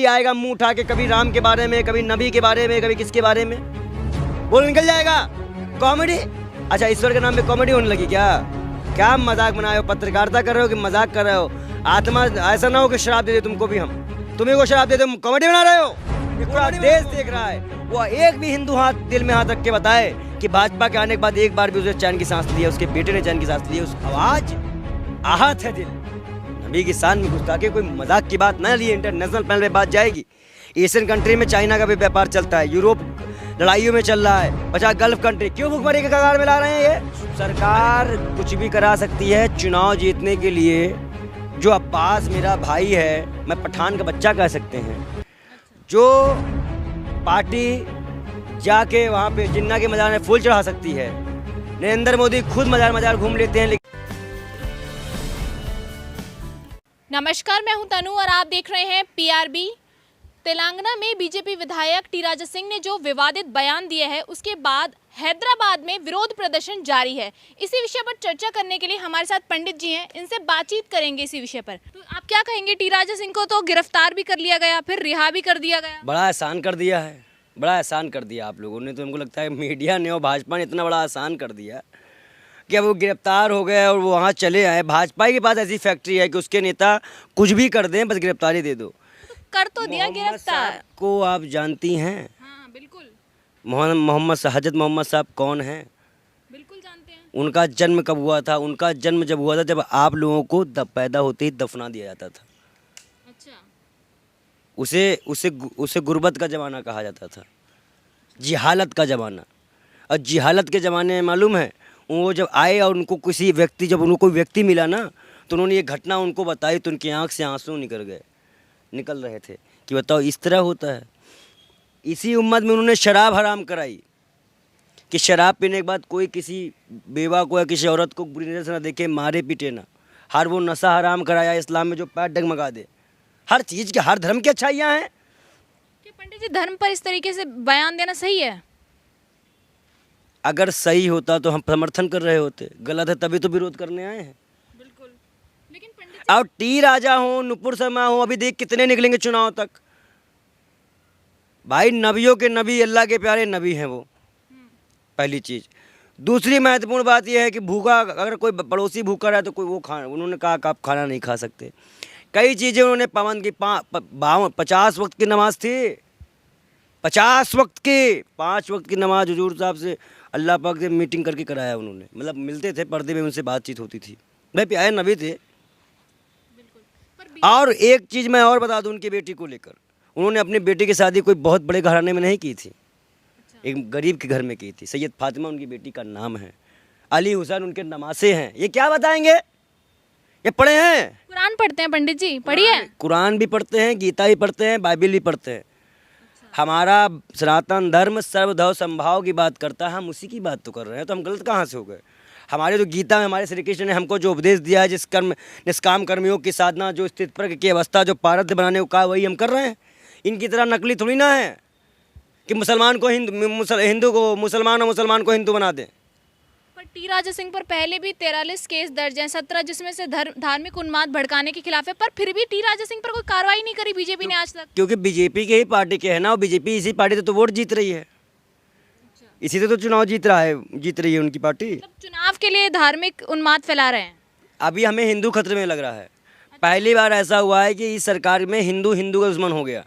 आएगा मुंह उठा के, कभी राम के बारे में, कभी नबी के बारे में, कभी किसके बारे में बोल निकल जाएगा। कॉमेडी, अच्छा ईश्वर के नाम पे कॉमेडी होने लगी क्या? क्या मजाक बनाए हो? पत्रकारिता कर रहे हो कि मजाक कर रहे हो? आत्मा ऐसा ना हो कि शराब दे दे तुमको भी, हम तुम्हें को शराब दे दे, तुम कॉमेडी बना रहे हो। ये पूरा देश देख रहा है। वो एक भी हिंदू हाथ दिल में हाथ रख के बताए कि भाजपा के आने के बाद एक बार भी उसे चैन की सांस ली है, उसके बेटे ने चैन की सांस ली है। उस आवाज आहत है दिल। नबी की शान में गुस्ताखी कोई मजाक की बात ना लिए, इंटरनेशनल पैनल पे बात जाएगी। एशियन कंट्री में चाइना का भी व्यापार चलता है, यूरोप लड़ाइयों में चल रहा है, 50 गल्फ कंट्री क्यों भुखमरी के कगार में ला रहे हैं? ये सरकार कुछ भी करा सकती है चुनाव जीतने के लिए। जो अब्बास मेरा भाई है, मैं पठान का बच्चा कह सकते हैं, जो पार्टी जाके वहाँ पे जिन्ना के मजार में फूल चढ़ा सकती है। नरेंद्र मोदी खुद मजार घूम लेते हैं। नमस्कार, मैं हूं तनु और आप देख रहे हैं पीआरबी। तेलंगाना में बीजेपी विधायक टी राजा सिंह ने जो विवादित बयान दिए हैं, उसके बाद हैदराबाद में विरोध प्रदर्शन जारी है। इसी विषय पर चर्चा करने के लिए हमारे साथ पंडित जी हैं, इनसे बातचीत करेंगे इसी विषय पर। तो आप क्या कहेंगे? टी राजा सिंह को तो गिरफ्तार भी कर लिया गया, फिर रिहा भी कर दिया गया। बड़ा आसान कर दिया है, बड़ा आसान कर दिया आप लोगों ने। तो हमको लगता है मीडिया ने और भाजपा ने इतना बड़ा आसान कर दिया कि अब वो गिरफ्तार हो गए और वो वहाँ चले आए। भाजपा के पास ऐसी फैक्ट्री है कि उसके नेता कुछ भी कर दें, बस गिरफ्तारी दे दो। कर तो दिया गिरफ्तार को आप जानती हैं? हाँ बिल्कुल। हजरत मोहम्मद साहब कौन हैं? बिल्कुल जानते हैं। उनका जन्म कब हुआ था? उनका जन्म जब हुआ था जब आप लोगों को पैदा होते ही दफना दिया जाता था। अच्छा। उसे गुर्बत का ज़माना कहा जाता था, जिहालत का ज़माना। और जिहालत के ज़माने में मालूम है, वो जब आए और उनको जब उनको कोई व्यक्ति मिला ना, तो उन्होंने ये घटना उनको बताई, तो उनकी आँख से आंसू निकल रहे थे कि बताओ इस तरह होता है। इसी उम्मत में उन्होंने शराब हराम कराई कि शराब पीने के बाद कोई किसी बेवा को या किसी औरत को बुरी नज़र से ना देखे, मारे पीटे ना। हर वो नशा हराम कराया इस्लाम में जो पैर डगमगा दे। हर चीज़ के, हर धर्म की अच्छाइयाँ हैं। कि पंडित जी, धर्म पर इस तरीके से बयान देना सही है? अगर सही होता तो हम समर्थन कर रहे होते, गलत है तभी तो विरोध करने आए हैं। बिल्कुल। लेकिन पंडित अब टी राजा हो, नुपुर शर्मा हो, अभी देख कितने निकलेंगे चुनाव तक। भाई नबियों के नबी, अल्लाह के प्यारे नबी हैं वो, पहली चीज़। दूसरी महत्वपूर्ण बात यह है कि भूखा, अगर कोई पड़ोसी भूखा रहा तो कोई वो खाना, उन्होंने कहा कि आप खाना नहीं खा सकते। कई चीज़ें उन्होंने पाबंद की। 50 वक्त की नमाज थी, 50 वक्त की, 5 वक्त की नमाज हुजूर साहब से अल्लाह पाक से मीटिंग करके कराया उन्होंने। मतलब मिलते थे, पर्दे में उनसे बातचीत होती थी। भाई प्यारे नबी थे। और एक चीज़ मैं और बता दूं, उनकी बेटी को लेकर, उन्होंने अपनी बेटी की शादी कोई बहुत बड़े घराने में नहीं की थी, एक गरीब के घर में की थी। सैयद फातिमा उनकी बेटी का नाम है, अली हुसैन उनके नमासे हैं। ये क्या बताएंगे? ये पढ़े हैं? कुरान पढ़ते हैं पंडित जी? पढ़िए। कुरान भी पढ़ते हैं, गीता भी पढ़ते हैं, बाइबिल भी पढ़ते हैं। हमारा सनातन धर्म सर्वधर्म समभाव की बात करता है, हम उसी की बात तो कर रहे हैं। तो हम गलत कहाँ से हो गए? हमारे तो गीता में हमारे श्री कृष्ण ने हमको जो उपदेश दिया है, जिस निष्काम कर्मियों की साधना, जो स्थित प्रज्ञ की अवस्था, जो पारध्य बनाने को कहा, वही हम कर रहे हैं। इनकी तरह नकली थोड़ी ना है कि मुसलमान को हिंदू को मुसलमान और मुसलमान को हिंदू बना दें। पर टी राजा सिंह पर पहले भी 43 केस दर्ज हैं, 17 जिसमें से धार्मिक उन्माद भड़काने के खिलाफ है, पर फिर भी टी राजा सिंह पर कोई कार्रवाई नहीं करी बीजेपी ने आज तक। क्योंकि बीजेपी के ही पार्टी के है ना, और बीजेपी इसी पार्टी से तो वोट जीत रही है। इसी से तो चुनाव जीत रही है उनकी पार्टी। मतलब चुनाव के लिए धार्मिक उन्माद फैला रहे हैं। अभी हमें हिंदू खतरे में लग रहा है। पहली बार ऐसा हुआ है कि इस सरकार में हिंदू का दुश्मन हो गया।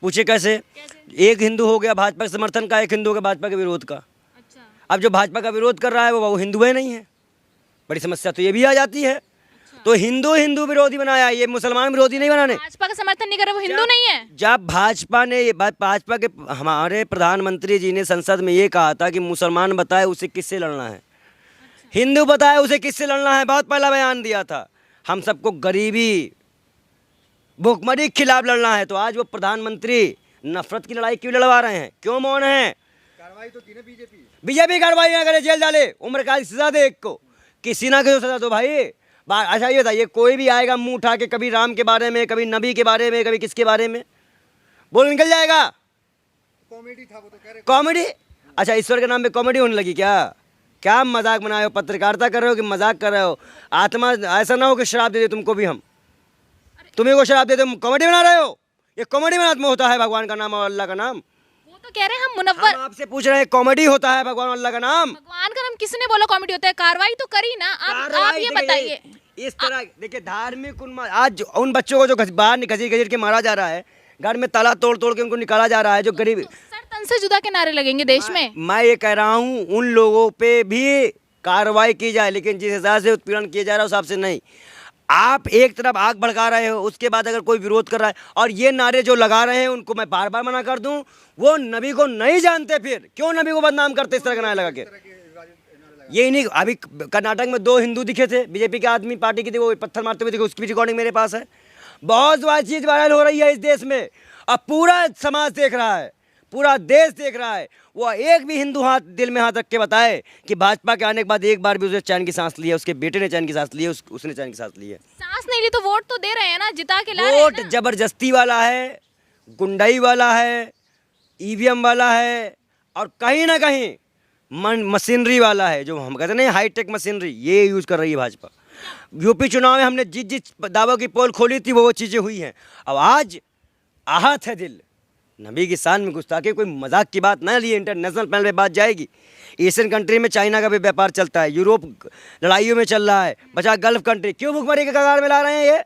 पूछे कैसे? एक हिंदू हो गया भाजपा के समर्थन का, एक हिंदू हो गया भाजपा के विरोध का। अच्छा। अब जो भाजपा का विरोध कर रहा है वो हिंदू है नहीं है। बड़ी समस्या तो ये भी आ जाती है। तो हिंदू विरोधी बनाया, ये मुसलमान विरोधी नहीं बनाने। भाजपा का समर्थन नहीं कर रहे, वो हिंदू नहीं है। जब भाजपा के हमारे प्रधानमंत्री जी ने संसद में ये कहा था कि मुसलमान बताए उसे किससे लड़ना है, हिंदू बताए उसे किससे लड़ना है, बहुत पहला बयान दिया था। हम सबको गरीबी भूखमरी के खिलाफ लड़ना है। तो आज वो प्रधानमंत्री नफरत की लड़ाई क्यों लड़वा रहे हैं? क्यों मौन है? कार्रवाई तो की ना बीजेपी कार्रवाई ना करे, जेल डाले, उम्र कैद सजा दे, एक को किसी ना किसी सजा दो भाई। अच्छा ये बताइए, कोई भी आएगा मुंह उठा के, कभी राम के बारे में, कभी नबी के बारे में, कभी किसके बारे में बोल निकल जाएगा। कॉमेडी था वो तो कह रहे। कॉमेडी, अच्छा ईश्वर के नाम पे कॉमेडी होने लगी क्या? क्या मजाक बनाए हो? पत्रकारिता कर रहे हो कि मजाक कर रहे हो? आत्मा ऐसा ना हो कि शराब दे दे तुमको भी, हम तुम्हें को शराब दे दे, कॉमेडी बना रहे हो। ये कॉमेडी में होता है भगवान का नाम और अल्लाह का नाम? वो तो कह रहे हैं हम मुनव्वर, हम आपसे पूछ रहे हैं कॉमेडी होता है भगवान और अल्लाह का नाम? भगवान का नाम किसने बोला कॉमेडी होता है? कार्रवाई तो करी ना आप कार्रवाई ये देखिए, बताइए। इस तरह देखिए धार्मिक आज उन बच्चों को जो बाहर घसीट घसीट के मारा जा रहा है, घर में ताला तोड़ तोड़ के उनको निकाला जा रहा है, जो गरीब। सर तन से जुदा के नारे लगेंगे देश में। मैं ये कह रहा हूँ उन लोगों पे भी कार्रवाई की जाए, लेकिन जिस हिसाब से उत्पीड़न किया जा रहा है उस हिसाब से नहीं। आप एक तरफ आग भड़का रहे हो, उसके बाद अगर कोई विरोध कर रहा है और ये नारे जो लगा रहे हैं उनको मैं बार बार मना कर दूं, वो नबी को नहीं जानते, फिर क्यों नबी को बदनाम करते इस तरह का नारे लगा के? यही नहीं, अभी कर्नाटक में 2 हिंदू दिखे थे, बीजेपी के आदमी पार्टी के थे, वो पत्थर मारते हुए दिखे, उसकी भी रिकॉर्डिंग मेरे पास है। बहुत बार चीज़ वायरल हो रही है इस देश में, अब पूरा समाज देख रहा है, पूरा देश देख रहा है। वो एक भी हिंदू हाथ दिल में हाथ रख के बताए कि भाजपा के आने के बाद एक बार भी उसने चैन की सांस ली है, उसके बेटे ने चैन की सांस ली है, उसने चैन की सांस ली है। सांस नहीं ली तो वोट तो दे रहे हैं ना, जिता के ला रहे हैं वोट ना। जबरदस्ती वाला है, गुंडाई वाला है, ईवीएम वाला है, और कहीं ना कहीं मशीनरी वाला है, जो हम कहते हैं हाईटेक मशीनरी, ये यूज़ कर रही है भाजपा। यूपी चुनाव में हमने जिस दावों की पोल खोली थी वो चीज़ें हुई हैं। अब आज आहत है दिल, नबी की शान में गुस्ताखी कोई मजाक की बात ना लिए, इंटरनेशनल पैनल पे बात जाएगी। एशियन कंट्री में चाइना का भी व्यापार चलता है, यूरोप लड़ाइयों में चल रहा है, बचा गल्फ कंट्री, क्यों भुखमरी के कगार में ला रहे हैं ये?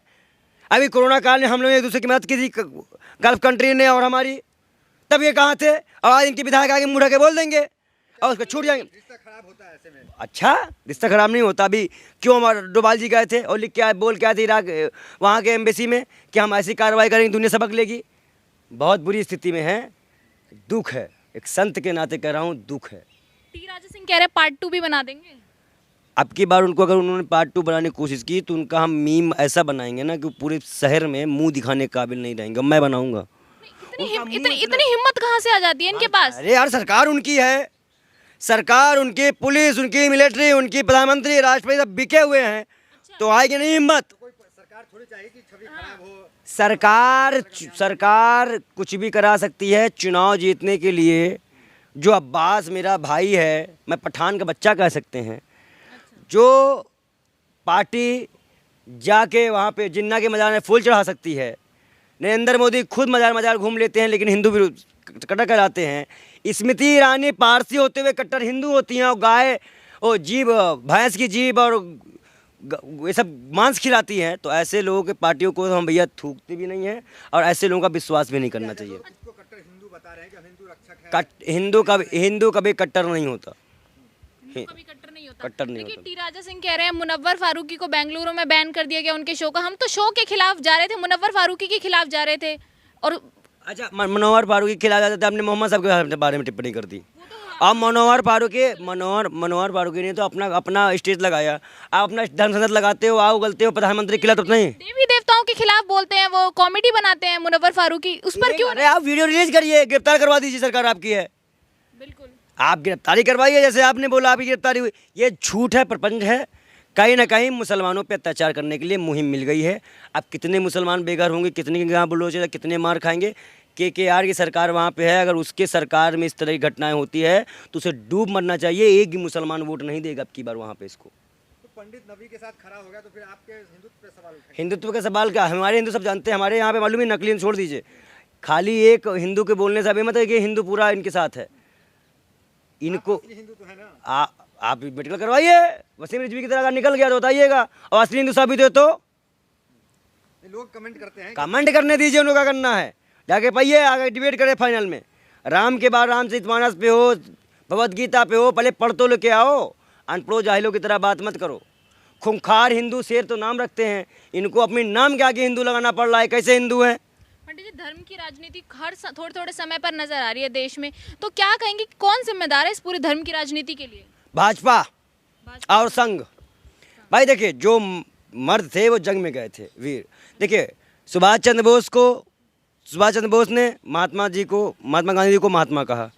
अभी कोरोना काल में हम लोग एक दूसरे की मदद की थी गल्फ कंट्री ने और हमारी, तब ये कहाँ थे? और आज इनके विधायक आगे मुँह के बोल देंगे और उसको छूट जाएंगे। रिश्ता खराब होता है ऐसे में। अच्छा, रिश्ता खराब नहीं होता। अभी क्यों हमारे डोभाल जी गए थे और लिख के बोल के आए थे इराक वहाँ के एम्बेसी में कि हम ऐसी कार्रवाई करेंगे दुनिया सबक लेगी। बहुत बुरी स्थिति में है, दुख है, एक संत के नाते कह रहा हूँ, दुख है। टी राजा सिंह कह रहे पार्ट 2 भी बना देंगे। अब की बार उनको अगर उन्होंने पार्ट 2 बनाने की कोशिश की तो उनका हम मीम ऐसा बनाएंगे ना कि पूरे शहर में मुंह दिखाने के काबिल नहीं रहेंगे। मैं बनाऊंगा। इतनी हिम्मत कहाँ से आ जाती है इनके पास? अरे यार, सरकार उनकी है, सरकार उनकी, पुलिस उनकी, मिलिट्री उनकी, प्रधानमंत्री, राष्ट्रपति सब बिके हुए हैं, तो आएगी नहीं हिम्मत। कोई सरकार थोड़ी चाहिए कि छवि खराब हो। सरकार कुछ भी करा सकती है चुनाव जीतने के लिए। जो अब्बास मेरा भाई है, मैं पठान का बच्चा कह सकते हैं, जो पार्टी जाके वहाँ पे जिन्ना के मज़ार में फूल चढ़ा सकती है। नरेंद्र मोदी खुद मज़ार घूम लेते हैं लेकिन हिंदू विरोध कट्टर कहलाते हैं। स्मृति ईरानी पारसी होते हुए कट्टर हिंदू होती हैं, और गाय और जीभ, भैंस की जीभ और ये सब मांस खिलाती हैं। तो ऐसे लोगों के पार्टियों को हम भैया थूकते भी नहीं हैं और ऐसे लोगों का विश्वास भी नहीं करना चाहिए। इसको कट्टर हिंदू बता रहे हैं कि हिंदू रक्षक है। हिंदू कभी कट्टर नहीं होता, कभी कट्टर नहीं होता। कट्टर नहीं देखिए, होता। टी राजा सिंह कह रहे हैं मुनव्वर फारूकी को बेंगलुरु में बैन कर दिया गया उनके शो का। हम तो शो के खिलाफ जा रहे थे, मुनव्वर फारूकी के खिलाफ जा रहे थे। और अच्छा, मनोहर फारूकी के खिलाफ जाते थे, आपने मोहम्मद साहब के बारे में टिप्पणी कर दी। अब मनोहर फारूकी ने तो अपना स्टेज लगाया। आप अपना धर्म संसद लगाते हो, आओ गलते हो प्रधानमंत्री के खिलाफ, तो नहीं देवी देवताओं के खिलाफ बोलते हैं, वो कॉमेडी बनाते हैं मुनव्वर फारूकी, उस पर क्यों? अरे आप वीडियो रिलीज करिए, गिरफ्तार करवा दीजिए, सरकार आपकी है। बिल्कुल, आप गिरफ्तारी करवाइए, जैसे आपने बोला आपकी गिरफ्तारी हुई। ये झूठ है, प्रपंच है। कहीं ना कहीं मुसलमानों पे अत्याचार करने के लिए मुहिम मिल गई है। अब कितने मुसलमान बेघर होंगे, कितने की गाँव बलोच है, कितने मार खाएंगे। KKR की सरकार वहाँ पे है, अगर उसके सरकार में इस तरह की घटनाएं होती है तो उसे डूब मरना चाहिए। एक भी मुसलमान वोट नहीं देगा अब की बार वहाँ पे इसको। तो पंडित नबी के साथ खड़ा हो गया तो फिर आपके हिंदुत्व पे सवाल उठेंगे। हिंदुत्व का सवाल क्या? हमारे हिंदू सब जानते हैं, हमारे यहाँ पे मालूम है, नकली छोड़ दीजिए। खाली एक हिंदू के बोलने से अभी मतलब कि हिंदू पूरा इनके साथ है। इनको असली हिंदू तो है ना। आप मेडिकल करवाइए, वसीम रिजवी की तरह अगर निकल गया तो बताइएगा, और असली हिंदू साबित हो तो लोग कमेंट करते हैं। कमेंट करने दीजिए, उनको क्या करना है, जाके पाइए, आगे डिबेट करें फाइनल में। राम के बाद रामचरितमानस पे हो, भगवद गीता पे हो, पहले पढ़ तो लेके आओ। अनपढ़ो जाहिलों की तरह बात मत करो। खूंखार हिंदू शेर तो नाम रखते हैं, इनको अपने नाम के आगे हिंदू लगाना पड़ रहा है। कैसे हिंदू हैं? पंडित जी, धर्म की राजनीति हर थोड़े थोड़े समय पर नजर आ रही है देश में, तो क्या कहेंगे कौन जिम्मेदार है इस पूरे धर्म की राजनीति के लिए? भाजपा और संघ। भाई देखिए, जो मर्द थे वो जंग में गए थे, वीर। देखिए, सुभाष चंद्र बोस ने महात्मा गांधी जी को महात्मा कहा।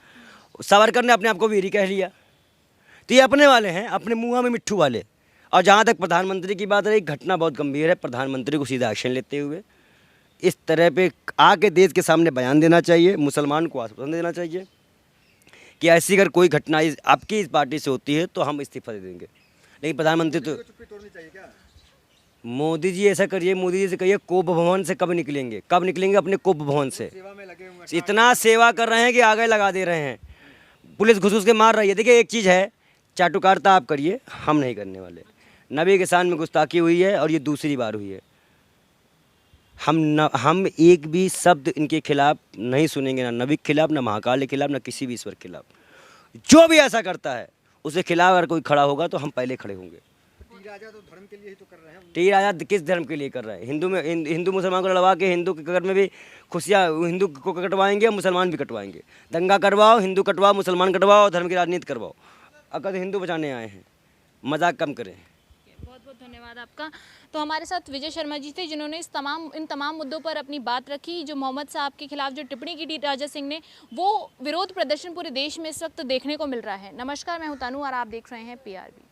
सावरकर ने अपने आप को वीर कह लिया। तो ये अपने वाले हैं, अपने मुँह में मिट्ठू वाले। और जहाँ तक प्रधानमंत्री की बात रही, घटना बहुत गंभीर है। प्रधानमंत्री को सीधा एक्शन लेते हुए इस तरह पे आके देश के सामने बयान देना चाहिए, मुसलमान को आश्वासन देना चाहिए कि ऐसी अगर कोई घटना आपकी इस पार्टी से होती है तो हम इस्तीफा दे देंगे। लेकिन प्रधानमंत्री तो चुप्पी तोड़नी चाहिए क्या? मोदी जी ऐसा करिए, मोदी जी से कहिए कोप भवन से कब निकलेंगे, कब निकलेंगे अपने कोप भवन से। सेवा में लगे हुए हैं। इतना सेवा कर रहे हैं कि आगे लगा दे रहे हैं, पुलिस घुस घुस के मार रही है। देखिए एक चीज़ है, चाटुकारिता आप करिए, हम नहीं करने वाले। नबी के शान में गुस्ताखी हुई है और ये दूसरी बार हुई है। हम एक भी शब्द इनके खिलाफ नहीं सुनेंगे, ना नबी के खिलाफ, ना महाकाल के खिलाफ, ना किसी भी ईश्वर के खिलाफ। जो भी ऐसा करता है उसके खिलाफ अगर कोई खड़ा होगा तो हम पहले खड़े होंगे। टी राजा तो धर्म के लिए ही तो कर रहे हैं। टी राजा किस धर्म के लिए कर रहे हैं? हिंदू मुसलमान को लड़वा के हिंदू के घर में भी खुशियाँ हिंदू को कटवाएंगे, मुसलमान भी कटवाएंगे। दंगा करवाओ, हिंदू कटवाओ, मुसलमान कटवाओ, धर्म की राजनीति करवाओ। अगर हिंदू बचाने आए हैं, मजाक कम करें। बहुत बहुत धन्यवाद आपका। तो हमारे साथ विजय शर्मा जी थे, जिन्होंने इन तमाम मुद्दों पर अपनी बात रखी। जो मोहम्मद साहब के खिलाफ जो टिप्पणी की टी राजा सिंह ने, वो विरोध प्रदर्शन पूरे देश में इस वक्त देखने को मिल रहा है। नमस्कार, मैं हूं तनु और आप देख रहे हैं PRB।